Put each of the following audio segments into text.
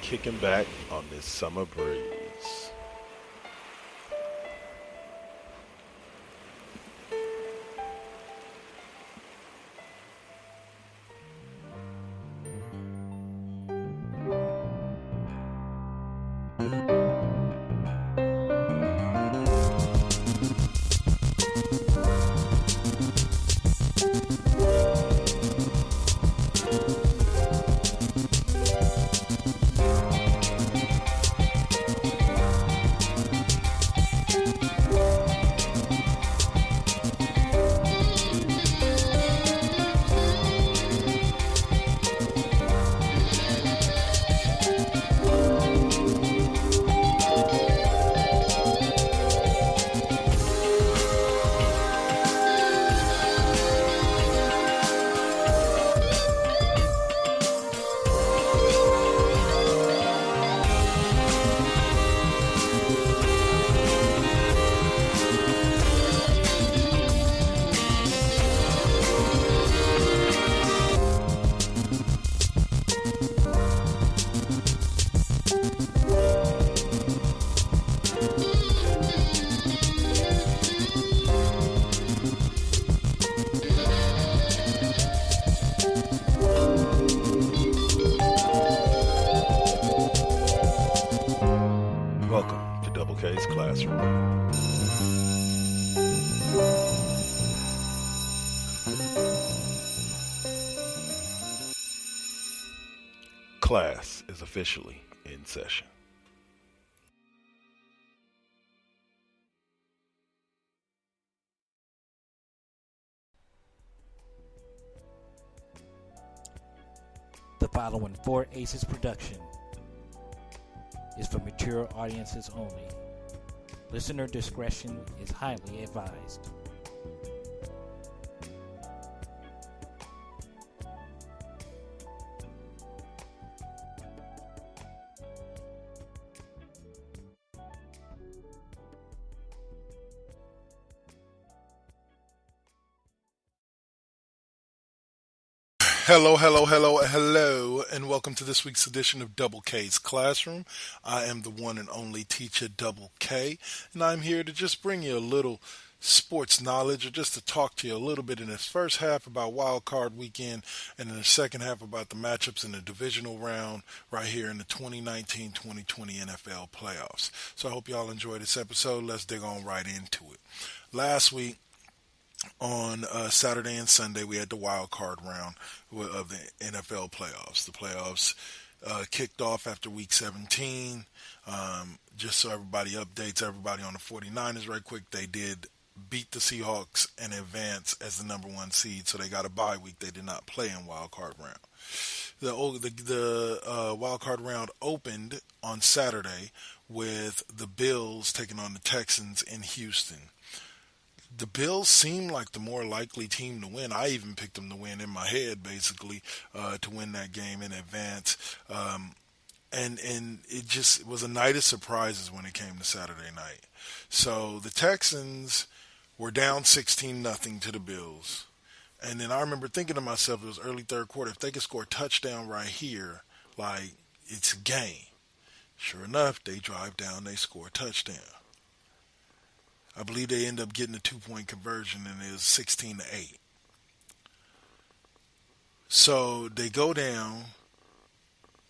kicking back on this summer breeze. Welcome to Double K's Classroom. Class is officially in session. The following Four Aces production is for mature audiences only. Listener discretion is highly advised. Hello, and welcome to this week's edition of Double K's Classroom. I am the one and only teacher, Double K, and I'm here to just bring you a little sports knowledge, or just to talk to you a little bit in this first half about Wild Card Weekend, and in the second half about the matchups in the divisional round right here in the 2019-2020 NFL playoffs. So I hope y'all enjoy this episode. Let's dig on right into it. Last week, on Saturday and Sunday, we had the wild card round of the NFL playoffs. The playoffs kicked off after week 17. Just so everybody updates everybody on the 49ers right quick, they did beat the Seahawks and advance as the number one seed, so they got a bye week. They did not play in wild card round. The wild card round opened on Saturday with the Bills taking on the Texans in Houston. The Bills seem like the more likely team to win. I even picked them to win in my head, basically, to win that game in advance. And it just was a night of surprises when it came to Saturday night. So the Texans were down 16-0 to the Bills. And then I remember thinking to myself, it was early third quarter, if they could score a touchdown right here, like, it's a game. Sure enough, they drive down, they score a touchdown. I believe they end up getting a 2-point conversion, and it was 16-8. So they go down.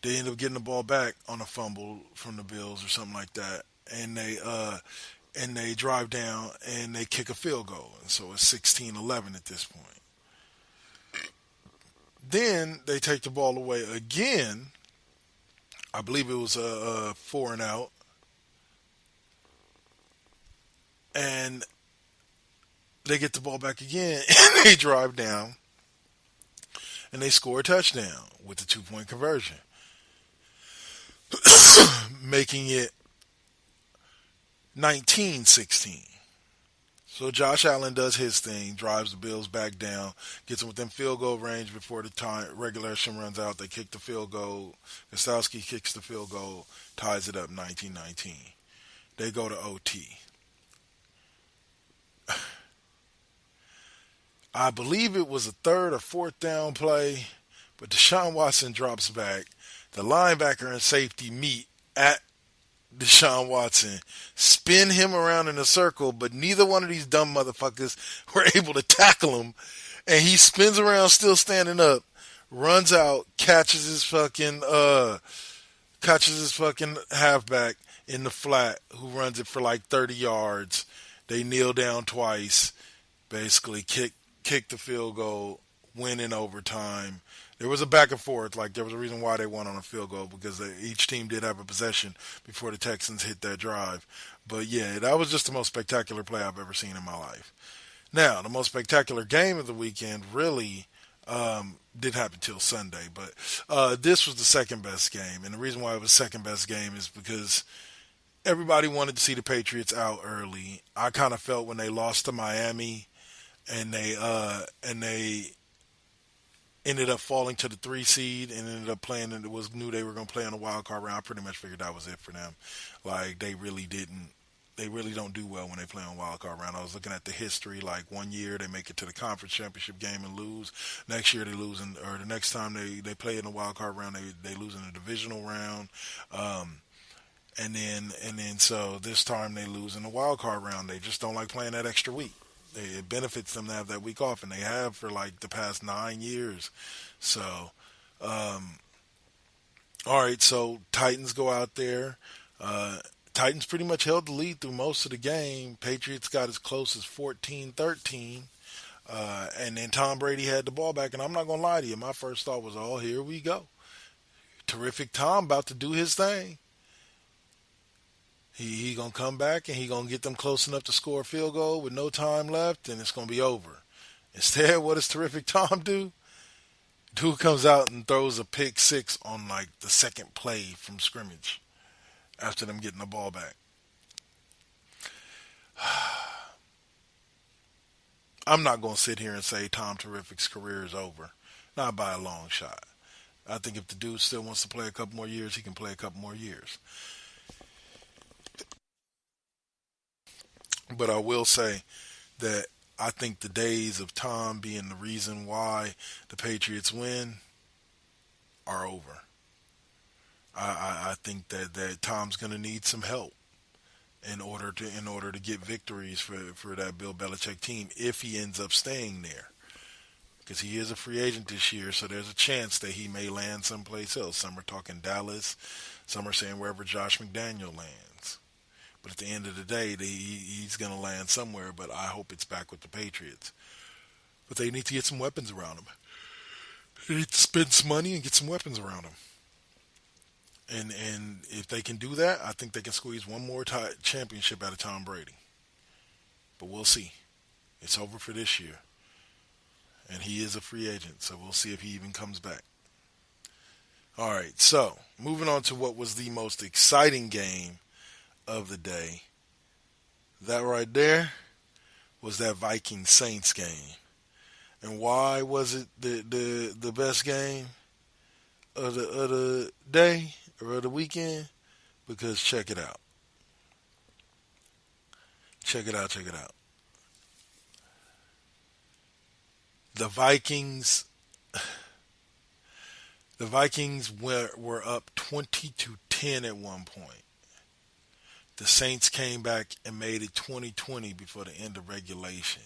They end up getting the ball back on a fumble from the Bills or something like that, and they drive down and they kick a field goal, and so it's 16-11 at this point. Then they take the ball away again. I believe it was a 4 and out. And they get the ball back again, and they drive down, and they score a touchdown with the 2-point conversion, making it 19-16. So Josh Allen does his thing, drives the Bills back down, gets them within field goal range before the time regulation runs out. They kick the field goal. Gostowski kicks the field goal, ties it up 19-19. They go to OT. I believe it was a third or fourth down play But Deshaun Watson drops back. The linebacker and safety meet at Deshaun Watson, spin him around in a circle, but neither one of these dumb motherfuckers were able to tackle him. And he spins around still standing up, runs out, catches his fucking halfback in the flat who runs it for like 30 yards. They kneel down twice, basically kick the field goal, win in overtime. There was a back and forth. Like, there was a reason why they won on a field goal because each team did have a possession before the Texans hit that drive. But yeah, that was just the most spectacular play I've ever seen in my life. Now, the most spectacular game of the weekend really didn't happen till Sunday, but this was the second best game. And the reason why it was second best game is because everybody wanted to see the Patriots out early. I kind of felt when they lost to Miami and they ended up falling to the 3 seed and ended up playing, and knew they were going to play on the wild card round. I pretty much figured that was it for them. Like, they really don't do well when they play on wild card round. I was looking at the history. Like, one year they make it to the conference championship game and lose. Next year they lose, or the next time they play in the wild card round, they lose in the divisional round. And then so this time they lose in the wild card round. They just don't like playing that extra week. It benefits them to have that week off, and they have for like the past 9 years. So, all right. So Titans go out there. Titans pretty much held the lead through most of the game. Patriots got as close as 14-13. And then Tom Brady had the ball back. And I'm not going to lie to you. My first thought was, oh, here we go. Terrific Tom about to do his thing. He going to come back and he going to get them close enough to score a field goal with no time left, and it's going to be over. Instead, what does Terrific Tom do? Dude comes out and throws a pick six on like the second play from scrimmage after them getting the ball back. I'm not going to sit here and say Tom Terrific's career is over. Not by a long shot. I think if the dude still wants to play a couple more years, he can play a couple more years. But I will say that I think the days of Tom being the reason why the Patriots win are over. I think that Tom's going to need some help in order to get victories for that Bill Belichick team if he ends up staying there. Because he is a free agent this year, so there's a chance that he may land someplace else. Some are talking Dallas. Some are saying wherever Josh McDaniel lands. But at the end of the day, he's going to land somewhere, but I hope it's back with the Patriots. But they need to get some weapons around him. They need to spend some money and get some weapons around him. And if they can do that, I think they can squeeze one more championship out of Tom Brady. But we'll see. It's over for this year. And he is a free agent, so we'll see if he even comes back. All right, so moving on to what was the most exciting game of the day. That right there was that Vikings Saints game. And why was it the best game of the day or of the weekend? Because check it out. Check it out. The Vikings were up 20-10 at one point. The Saints came back and made it 20-20 before the end of regulation.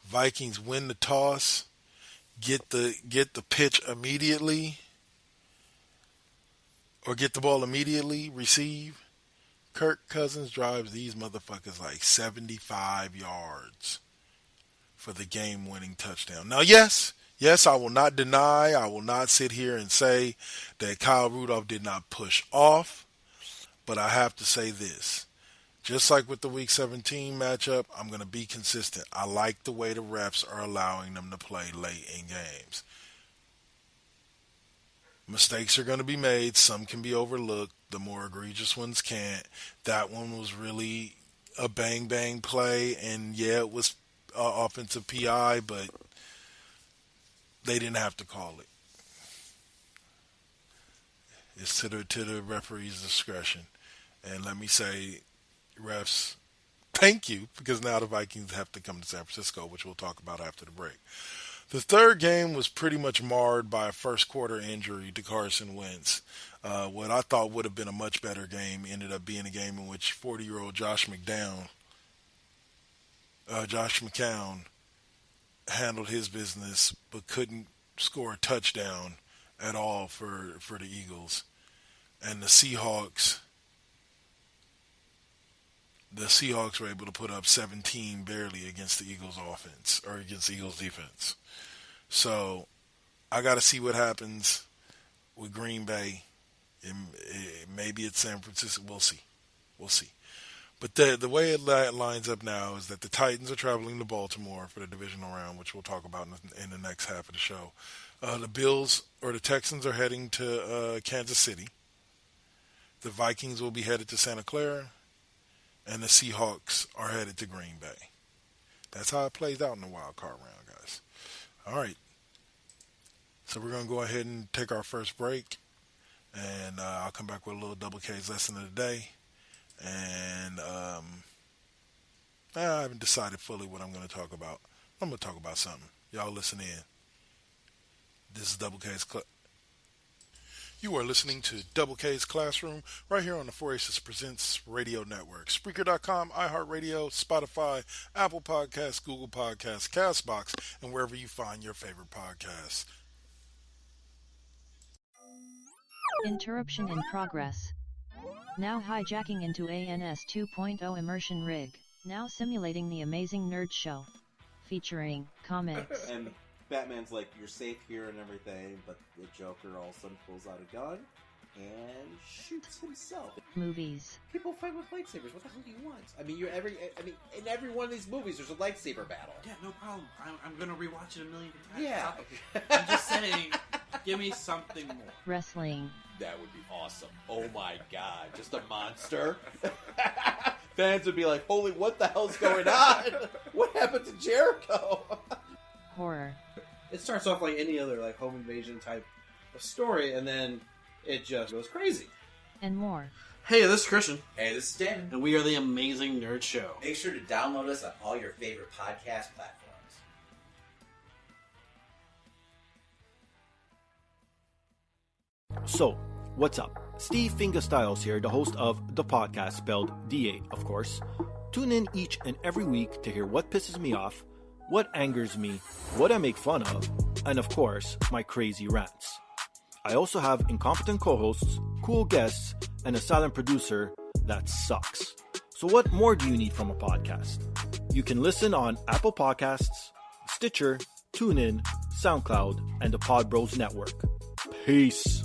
Vikings win the toss, get the pitch immediately, or get the ball immediately, receive. Kirk Cousins drives these motherfuckers like 75 yards for the game-winning touchdown. Now, yes, I will not deny, I will not sit here and say that Kyle Rudolph did not push off. But I have to say this. Just like with the Week 17 matchup, I'm going to be consistent. I like the way the refs are allowing them to play late in games. Mistakes are going to be made. Some can be overlooked. The more egregious ones can't. That one was really a bang-bang play. And, yeah, it was offensive PI, but they didn't have to call it. It's to the referee's discretion. And let me say, refs, thank you, because now the Vikings have to come to San Francisco, which we'll talk about after the break. The third game was pretty much marred by a first quarter injury to Carson Wentz. What I thought would have been a much better game ended up being a game in which 40-year-old Josh McCown handled his business but couldn't score a touchdown at all for the Eagles. And the Seahawks were able to put up 17 barely against the Eagles offense or against the Eagles defense. So I got to see what happens with Green Bay. Maybe it's San Francisco. We'll see. We'll see. But the way it lines up now is that the Titans are traveling to Baltimore for the divisional round, which we'll talk about in the next half of the show. The Texans are heading to Kansas City. The Vikings will be headed to Santa Clara, and the Seahawks are headed to Green Bay. That's how it plays out in the wild card round, guys. All right. So we're going to go ahead and take our first break, and I'll come back with a little Double K's lesson of the day. And I haven't decided fully what I'm going to talk about. I'm going to talk about something. Y'all listen in. This is Double K's You are listening to Double K's Classroom right here on the 4Aces Presents Radio Network. Spreaker.com, iHeartRadio, Spotify, Apple Podcasts, Google Podcasts, CastBox, and wherever you find your favorite podcasts. Interruption in progress. Now hijacking into ANS 2.0 immersion rig. Now simulating the amazing nerd show. Featuring comics. And Batman's like, you're safe here and everything, but the Joker all of a sudden pulls out a gun and shoots himself. Movies. People fight with lightsabers. What the hell do you want? I mean, in every one of these movies, there's a lightsaber battle. Yeah, no problem. I'm gonna rewatch it a million times. Yeah. I'm just saying, give me something more. Wrestling. That would be awesome. Oh my god, just a monster. Fans would be like, holy, what the hell's going on? What happened to Jericho? Horror. It starts off like any other like home invasion type of story, and then it just goes crazy. And more. Hey, this is Christian. Hey, this is Dan. And we are the Amazing Nerd Show. Make sure to download us on all your favorite podcast platforms. So, what's up? Steve Fingerstyles here, the host of the podcast, spelled DA, of course. Tune in each and every week to hear what pisses me off, what angers me, what I make fun of, and of course, my crazy rants. I also have incompetent co-hosts, cool guests, and a silent producer that sucks. So what more do you need from a podcast? You can listen on Apple Podcasts, Stitcher, TuneIn, SoundCloud, and the Pod Bros Network. Peace.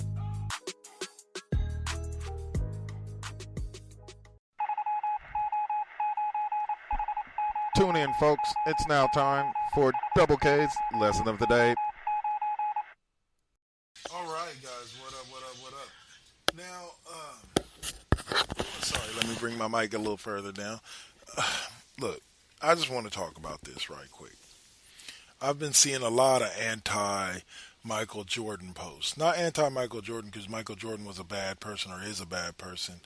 Tune in, folks. It's now time for Double K's Lesson of the Day. All right, guys. What up? Now, sorry, let me bring my mic a little further down. Look, I just want to talk about this right quick. I've been seeing a lot of anti-Michael Jordan posts. Not anti-Michael Jordan because Michael Jordan was a bad person or is a bad person,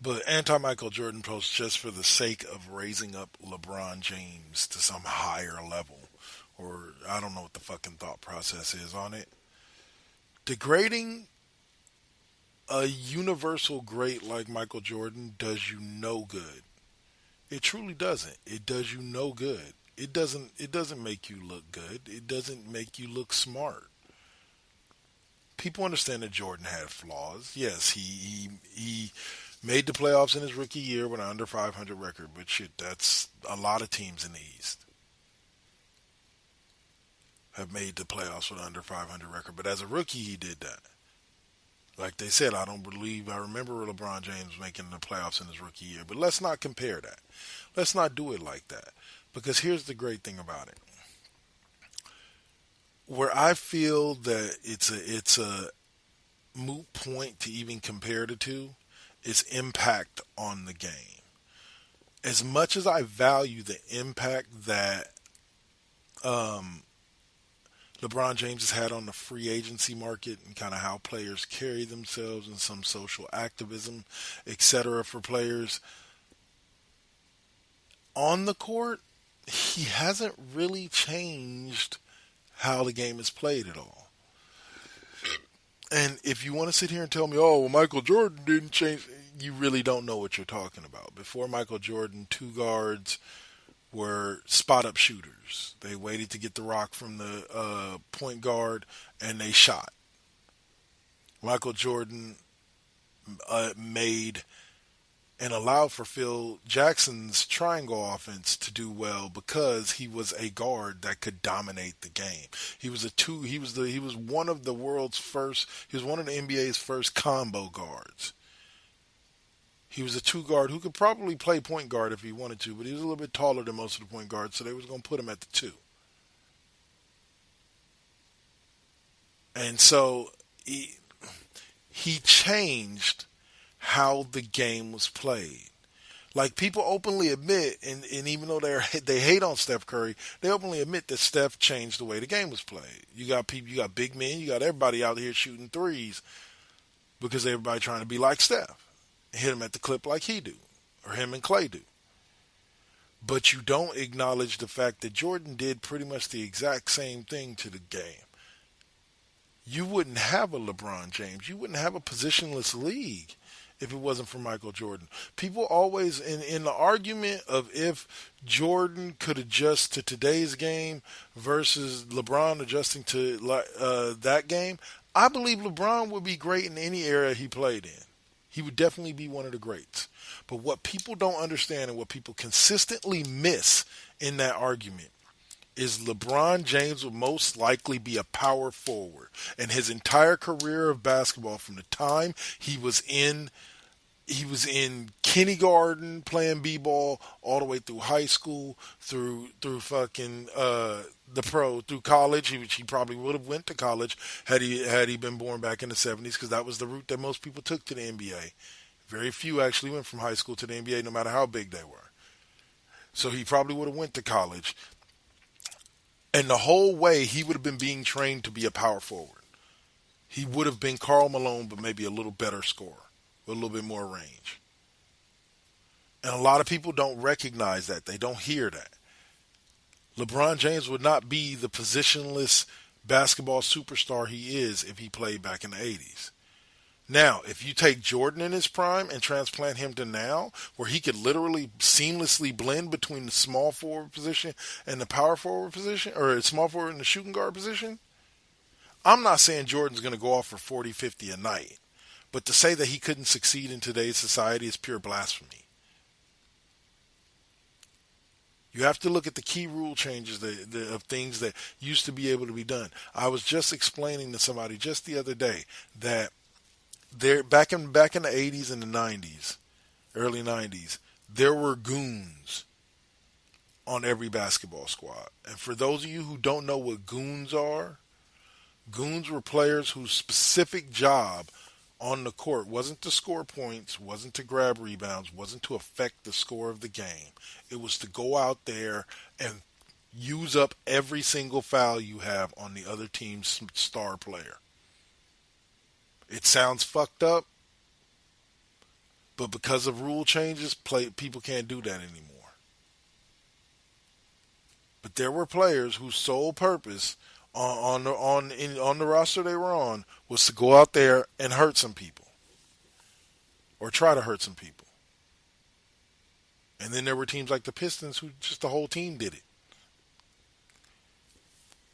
but anti-Michael Jordan posts just for the sake of raising up LeBron James to some higher level. Or I don't know what the fucking thought process is on it. Degrading a universal great like Michael Jordan does you no good. It truly doesn't. It does you no good. It doesn't make you look good. It doesn't make you look smart. People understand that Jordan had flaws. Yes, he made the playoffs in his rookie year with an under 500 record, but shit, that's a lot of teams in the East have made the playoffs with an under 500 record. But as a rookie, he did that. Like they said, I remember LeBron James making the playoffs in his rookie year. But let's not compare that. Let's not do it like that. Because here's the great thing about it. Where I feel that it's a moot point to even compare the two is impact on the game. As much as I value the impact that LeBron James has had on the free agency market and kind of how players carry themselves and some social activism, etc. for players, on the court, he hasn't really changed how the game is played at all. And if you want to sit here and tell me, oh, well, Michael Jordan didn't change, you really don't know what you're talking about. Before Michael Jordan, two guards were spot-up shooters. They waited to get the rock from the point guard, and they shot. Michael Jordan made and allowed for Phil Jackson's triangle offense to do well because he was a guard that could dominate the game. He was one of the NBA's first combo guards. He was a two guard who could probably play point guard if he wanted to, but he was a little bit taller than most of the point guards, so they was going to put him at the two. And so he changed how the game was played. Like, people openly admit, and even though they hate on Steph Curry, they openly admit that Steph changed the way the game was played. You got big men, you got everybody out here shooting threes because everybody trying to be like Steph. Hit him at the clip like he do, or him and Clay do. But you don't acknowledge the fact that Jordan did pretty much the exact same thing to the game. You wouldn't have a LeBron James. You wouldn't have a positionless league if it wasn't for Michael Jordan. People always, in the argument of if Jordan could adjust to today's game versus LeBron adjusting to that game, I believe LeBron would be great in any era he played in. He would definitely be one of the greats. But what people don't understand and what people consistently miss in that argument is LeBron James would most likely be a power forward. And his entire career of basketball, from the time he was in kindergarten playing b-ball all the way through high school, through fucking through college. He probably would have went to college had he been born back in the 70s, because that was the route that most people took to the NBA. Very few actually went from high school to the NBA, no matter how big they were. So he probably would have went to college. And the whole way, he would have been being trained to be a power forward. He would have been Karl Malone, but maybe a little better scorer, with a little bit more range. And a lot of people don't recognize that. They don't hear that. LeBron James would not be the positionless basketball superstar he is if he played back in the 80s. Now, if you take Jordan in his prime and transplant him to now, where he could literally seamlessly blend between the small forward position and the power forward position, or small forward and the shooting guard position, I'm not saying Jordan's going to go off for 40, 50 a night. But to say that he couldn't succeed in today's society is pure blasphemy. You have to look at the key rule changes of things that used to be able to be done. I was just explaining to somebody just the other day that back in the 80s and the 90s, early 90s, there were goons on every basketball squad. And for those of you who don't know what goons are, goons were players whose specific job on the court wasn't to score points, wasn't to grab rebounds, wasn't to affect the score of the game. It was to go out there and use up every single foul you have on the other team's star player. It sounds fucked up, but because of rule changes, people can't do that anymore. But there were players whose sole purpose on the roster they were on was to go out there and hurt some people, or try to hurt some people. And then there were teams like the Pistons who just the whole team did it.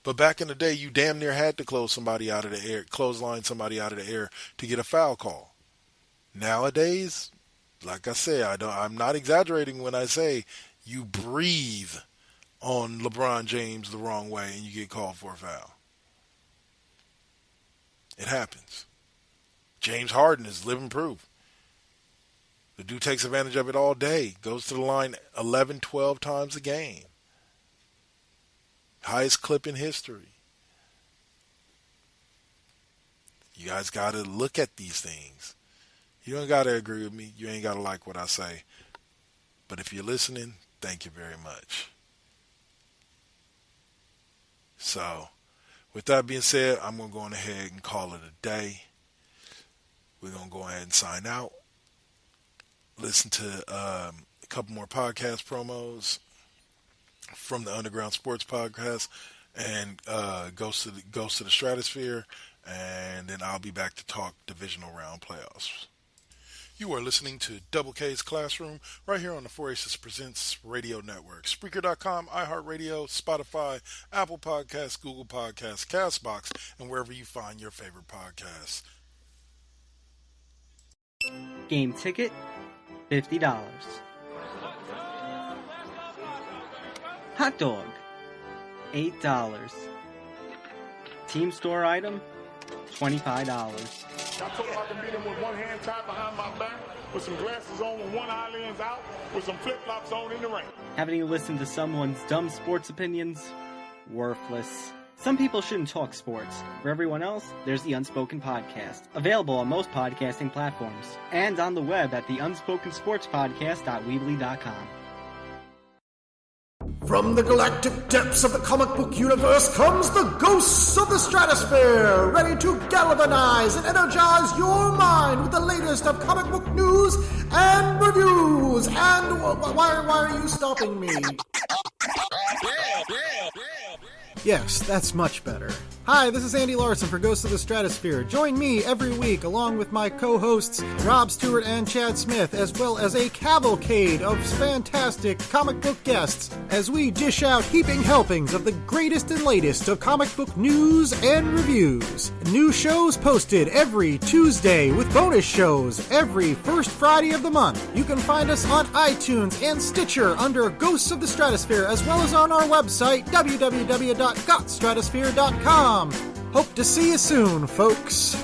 But back in the day, you damn near had to clothesline somebody out of the air to get a foul call. Nowadays, like I say, I'm not exaggerating when I say you breathe on LeBron James the wrong way and you get called for a foul. It happens. James Harden is living proof. The dude takes advantage of it all day. Goes to the line 11, 12 times a game. Highest clip in history. You guys got to look at these things. You don't got to agree with me. You ain't got to like what I say. But if you're listening, thank you very much. So, with that being said, I'm going to go on ahead and call it a day. We're going to go ahead and sign out. Listen to a couple more podcast promos from the Underground Sports Podcast, and goes to the stratosphere, and then I'll be back to talk divisional round playoffs. You are listening to Double K's Classroom right here on the 4Aces Presents Radio Network. Spreaker.com, iHeartRadio, Spotify, Apple Podcasts, Google Podcasts, CastBox, and wherever you find your favorite podcasts. Game ticket, $50. Hot dog, $8. Team store item, $25. I told him I can beat him with one hand tied behind my back, with some glasses on, with one eye lens out, with some flip-flops on in the ring. Having to listen to someone's dumb sports opinions? Worthless. Some people shouldn't talk sports. For everyone else, there's the Unspoken Podcast, available on most podcasting platforms, and on the web at theunsporkensportspodcast.weebly.com. From the galactic depths of the comic book universe comes the ghosts of the stratosphere, ready to galvanize and energize your mind with the latest of comic book news and reviews. And why are you stopping me? Yes, that's much better. Hi, this is Andy Larson for Ghosts of the Stratosphere. Join me every week along with my co-hosts Rob Stewart and Chad Smith, as well as a cavalcade of fantastic comic book guests, as we dish out heaping helpings of the greatest and latest of comic book news and reviews. New shows posted every Tuesday with bonus shows every first Friday of the month. You can find us on iTunes and Stitcher under Ghosts of the Stratosphere, as well as on our website, www.gotstratosphere.com. Hope to see you soon, folks.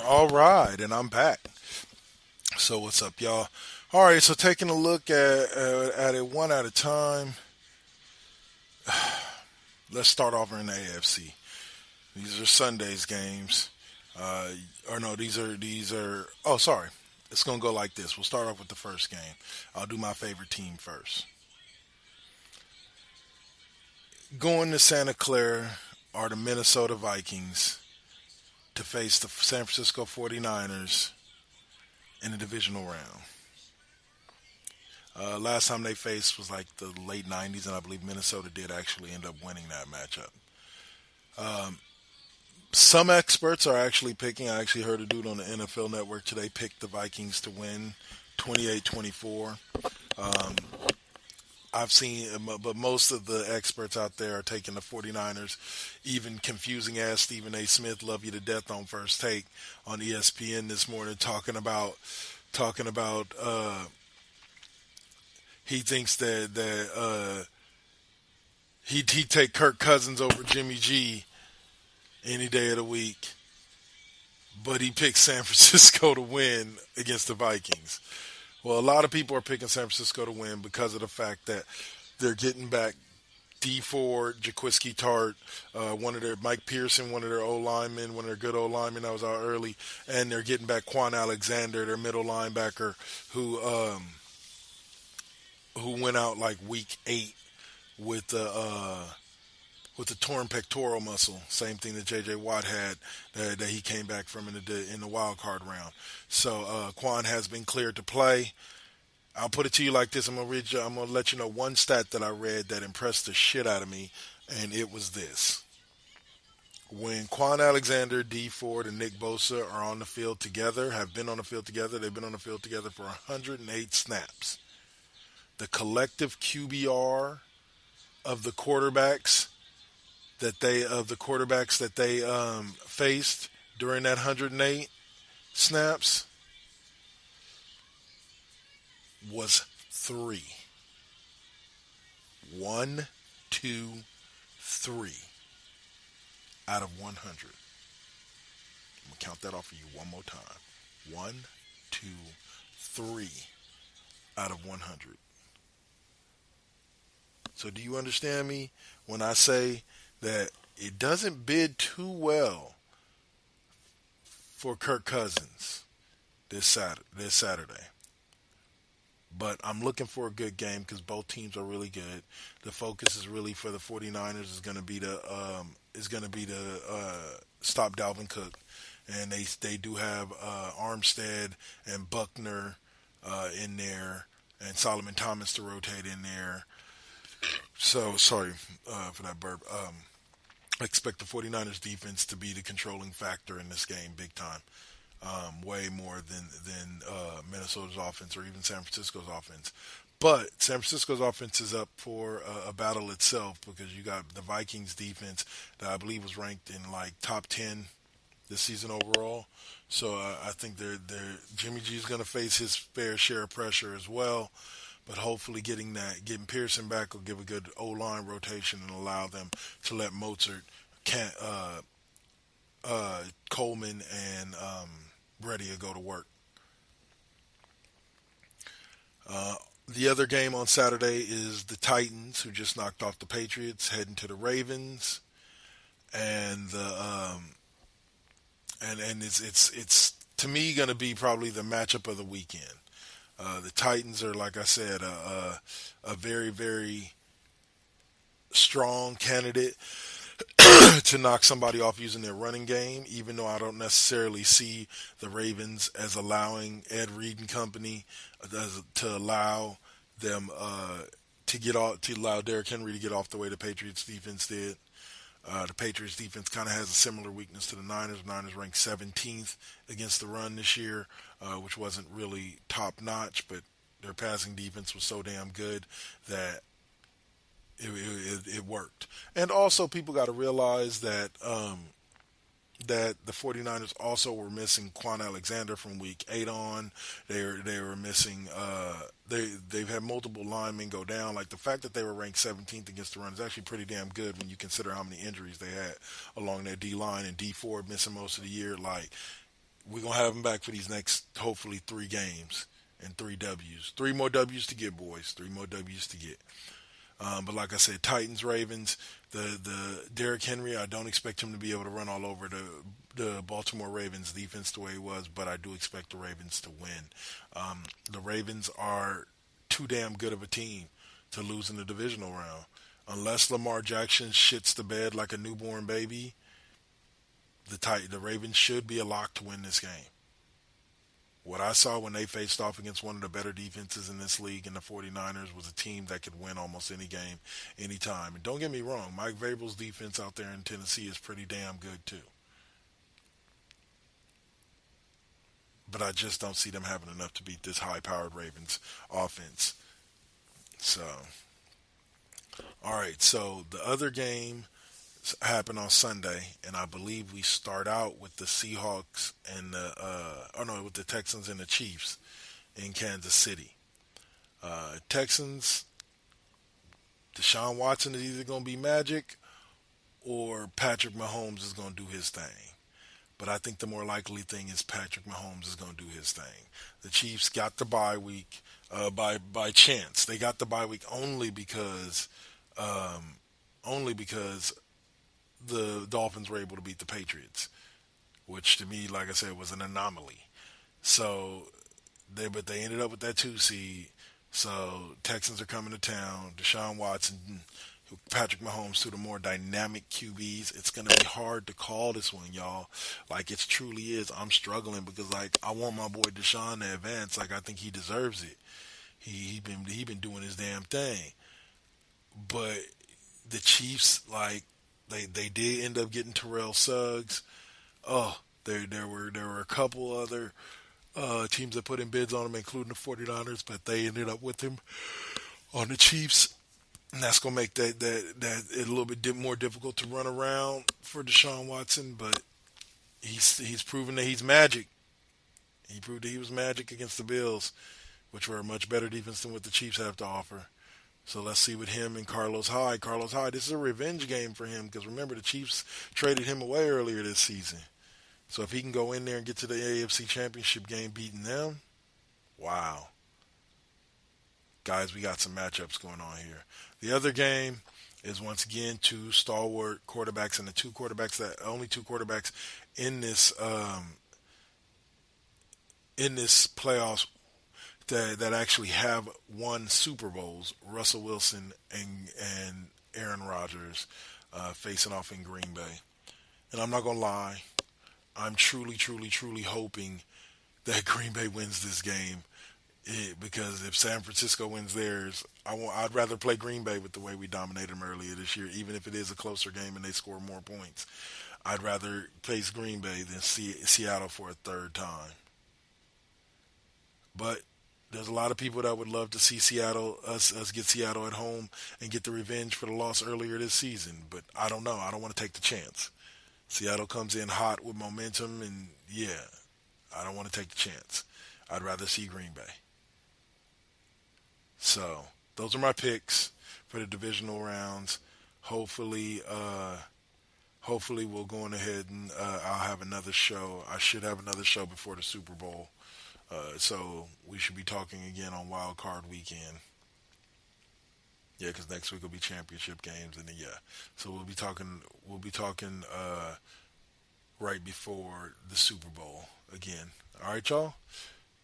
All right, and I'm back. So what's up, y'all? All right, so taking a look at it one at a time. Let's start off in the AFC. These are Sunday's games. These are. Oh, sorry. It's gonna go like this. We'll start off with the first game. I'll do my favorite team first. Going to Santa Clara are the Minnesota Vikings to face the San Francisco 49ers in the divisional round. Last time they faced was like the late 90s, and I believe Minnesota did actually end up winning that matchup. Some experts are actually picking, I actually heard a dude on the NFL Network today pick the Vikings to win 28-24. I've seen, but most of the experts out there are taking the 49ers. Even confusing ass Stephen A. Smith, love you to death on First Take on ESPN this morning, talking about he thinks that he'd take Kirk Cousins over Jimmy G any day of the week, but he picked San Francisco to win against the Vikings. Well, a lot of people are picking San Francisco to win because of the fact that they're getting back D Ford, Jaquiski Tart, Mike Pearson, one of their O-linemen, one of their good O-linemen that was out early, and they're getting back Quan Alexander, their middle linebacker, who went out like week 8 with the torn pectoral muscle, same thing that J.J. Watt had that he came back from in the wild card round. So Quan has been cleared to play. I'll put it to you like this. I'm gonna let you know one stat that I read that impressed the shit out of me, and it was this: when Quan Alexander, D Ford, and Nick Bosa are on the field together, have been on the field together, they've been on the field together for 108 snaps. The collective QBR of the quarterbacks that they faced during that 108 snaps was 3. 1, 2, 3 out of 100. I'm gonna count that off for you one more time. 1, 2, 3 out of 100. So do you understand me when I say that it doesn't bid too well for Kirk Cousins this Saturday? But I'm looking for a good game because both teams are really good. The focus is really for the 49ers is going to be to stop Dalvin Cook, and they do have Armstead and Buckner in there, and Solomon Thomas to rotate in there. So, sorry for that burp. I expect the 49ers defense to be the controlling factor in this game big time. Way more than Minnesota's offense or even San Francisco's offense. But San Francisco's offense is up for a battle itself because you got the Vikings defense that I believe was ranked in like top 10 this season overall. So I think Jimmy G is going to face his fair share of pressure as well. But hopefully getting Pearson back will give a good O-line rotation and allow them to let Mozart, Coleman, and Brady go to work. The other game on Saturday is the Titans, who just knocked off the Patriots, heading to the Ravens, and it's to me going to be probably the matchup of the weekend. The Titans are, like I said, a very, very strong candidate to knock somebody off using their running game, even though I don't necessarily see the Ravens as allowing Ed Reed and company to allow them to allow Derrick Henry to get off the way the Patriots defense did. The Patriots defense kind of has a similar weakness to the Niners. The Niners ranked 17th against the run this year, which wasn't really top notch, but their passing defense was so damn good that it worked. And also, people got to realize that that the 49ers also were missing Quan Alexander from week 8 on. They were missing. They've had multiple linemen go down. Like the fact that they were ranked 17th against the run is actually pretty damn good when you consider how many injuries they had along their D line, and D Ford missing most of the year. Like, we're gonna have them back for these next hopefully 3 games and 3 W's. 3 more W's to get, boys. 3 more W's to get. But like I said, Titans, Ravens, the Derrick Henry, I don't expect him to be able to run all over the Baltimore Ravens defense the way he was, but I do expect the Ravens to win. The Ravens are too damn good of a team to lose in the divisional round. Unless Lamar Jackson shits the bed like a newborn baby, the Ravens should be a lock to win this game. What I saw when they faced off against one of the better defenses in this league in the 49ers was a team that could win almost any game, anytime. And don't get me wrong, Mike Vrabel's defense out there in Tennessee is pretty damn good too. But I just don't see them having enough to beat this high-powered Ravens offense. So, all right, so the other game happened on Sunday, and I believe we start out with the Seahawks and with the Texans and the Chiefs in Kansas City. Texans, Deshaun Watson is either going to be magic or Patrick Mahomes is going to do his thing. But I think the more likely thing is Patrick Mahomes is going to do his thing. The Chiefs got the bye week by chance. They got the bye week only because the Dolphins were able to beat the Patriots, which to me, like I said, was an anomaly. So, they ended up with that 2 seed. So, Texans are coming to town. Deshaun Watson, Patrick Mahomes, 2 of the more dynamic QBs. It's going to be hard to call this one, y'all. Like, it truly is. I'm struggling because, like, I want my boy Deshaun to advance. Like, I think he deserves it. He been doing his damn thing. But the Chiefs, like, They did end up getting Terrell Suggs. There were a couple other teams that put in bids on him, including the 49ers, but they ended up with him on the Chiefs. And that's going to make that a little bit more difficult to run around for Deshaun Watson, but he's proven that he's magic. He proved that he was magic against the Bills, which were a much better defense than what the Chiefs have to offer. So let's see with him and Carlos Hyde. Carlos Hyde, this is a revenge game for him because remember the Chiefs traded him away earlier this season. So if he can go in there and get to the AFC Championship game beating them, wow. Guys, we got some matchups going on here. The other game is once again 2 stalwart quarterbacks, and the only two quarterbacks in this playoffs that actually have won Super Bowls, Russell Wilson and Aaron Rodgers facing off in Green Bay. And I'm not going to lie, I'm truly, truly, truly hoping that Green Bay wins this game Because if San Francisco wins theirs, I'd rather play Green Bay with the way we dominated them earlier this year, even if it is a closer game and they score more points. I'd rather face Green Bay than Seattle for a third time. But there's a lot of people that would love to see us get Seattle at home and get the revenge for the loss earlier this season. But I don't know. I don't want to take the chance. Seattle comes in hot with momentum, and yeah, I don't want to take the chance. I'd rather see Green Bay. So those are my picks for the divisional rounds. Hopefully we'll go on ahead and I'll have another show. I should have another show before the Super Bowl. So we should be talking again on Wild Card Weekend. Yeah, because next week will be championship games, and then so we'll be talking right before the Super Bowl again. All right, y'all.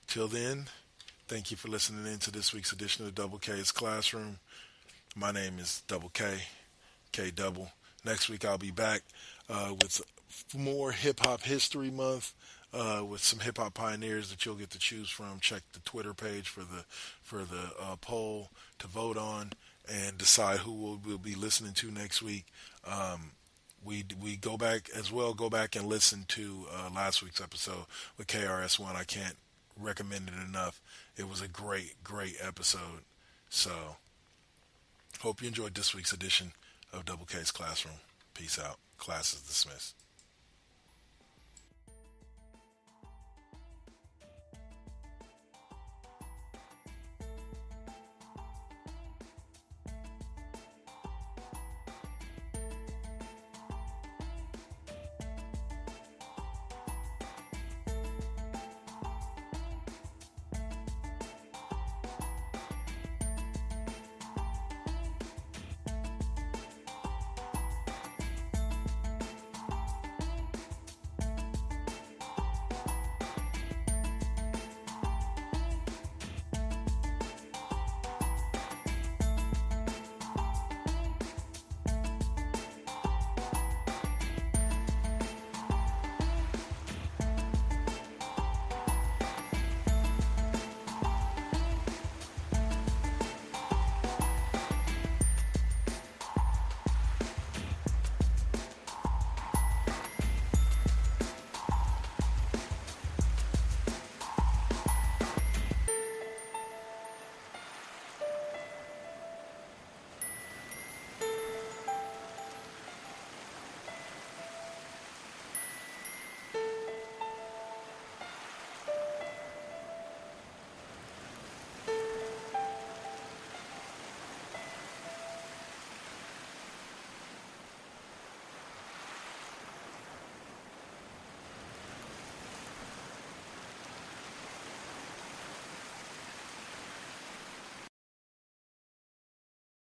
Till then, thank you for listening in to this week's edition of Double K's Classroom. My name is Double K, K Double. Next week I'll be back with more Hip Hop History Month. With some hip hop pioneers that you'll get to choose from. Check the Twitter page for the poll to vote on and decide who we'll be listening to next week. We go back and listen to last week's episode with KRS-One. I can't recommend it enough. It was a great episode. So hope you enjoyed this week's edition of Double K's Classroom. Peace out. Class is dismissed.